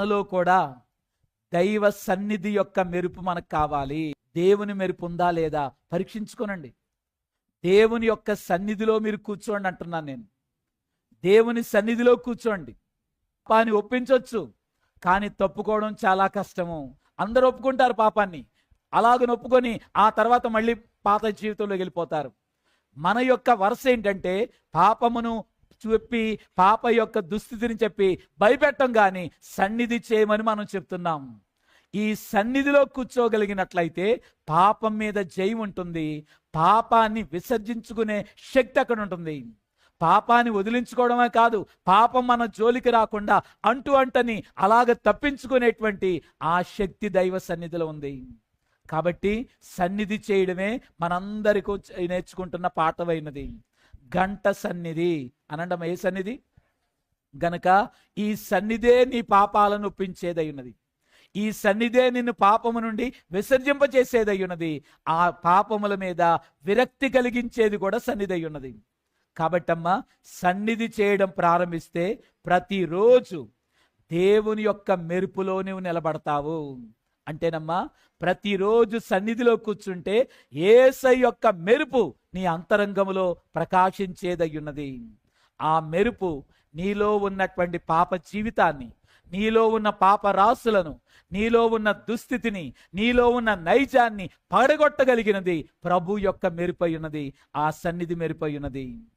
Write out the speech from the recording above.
మనలో కూడా దైవ సన్నిధి యొక్క మెరుపు మనకు కావాలి. దేవుని మెరుపు ఉందా లేదా పరీక్షించుకోనండి. దేవుని యొక్క సన్నిధిలో మీరు కూర్చోండి అంటున్నాను నేను. దేవుని సన్నిధిలో కూర్చోండి. పాపాన్ని ఒప్పించవచ్చు, కానీ తప్పుకోవడం చాలా కష్టము. అందరూ ఒప్పుకుంటారు పాపాన్ని, అలాగని ఒప్పుకొని ఆ తర్వాత మళ్ళీ పాత జీవితంలోకి వెళ్ళిపోతారు. మన యొక్క వరుస ఏంటంటే పాపమును చెప్పి పాప యొక్క దుస్థితిని చెప్పి భయపెట్టం, కానీ సన్నిధి చేయమని మనం చెప్తున్నాం. ఈ సన్నిధిలో కూర్చోగలిగినట్లయితే పాపం మీద జయం ఉంటుంది. పాపాన్ని విసర్జించుకునే శక్తి అక్కడ ఉంటుంది. పాపాన్ని వదిలించుకోవడమే కాదు, పాపం మన జోలికి రాకుండా అంటని అలాగ తప్పించుకునేటువంటి ఆ శక్తి దైవ సన్నిధిలో ఉంది. కాబట్టి సన్నిధి చేయడమే మనందరికీ నేర్చుకుంటున్న పాఠమైనది. గంట సన్నిధి అనండం. ఏ సన్నిధి? గనక ఈ సన్నిధే నీ పాపాలను ఒప్పించేదై ఉన్నది. ఈ సన్నిధే నిన్ను పాపము నుండి విసర్జింపచేసేదై ఉన్నది. ఆ పాపముల మీద విరక్తి కలిగించేది కూడా సన్నిధి అయి ఉన్నది. కాబట్టమ్మా, సన్నిధి చేయడం ప్రారంభిస్తే ప్రతిరోజు దేవుని యొక్క మెరుపులో నువ్వు నిలబడతావు. అంటేనమ్మా, ప్రతిరోజు సన్నిధిలో కూర్చుంటే యేసయ్య యొక్క మెరుపు నీ అంతరంగములో ప్రకాశించేదయ్యున్నది. ఆ మెరుపు నీలో ఉన్నటువంటి పాప జీవితాన్ని, నీలో ఉన్న పాప రాసులను, నీలో ఉన్న దుస్థితిని, నీలో ఉన్న నైజాన్ని పడగొట్టగలిగినది ప్రభు యొక్క మెరుపై ఉన్నది. ఆ సన్నిధి మెరుపై ఉన్నది.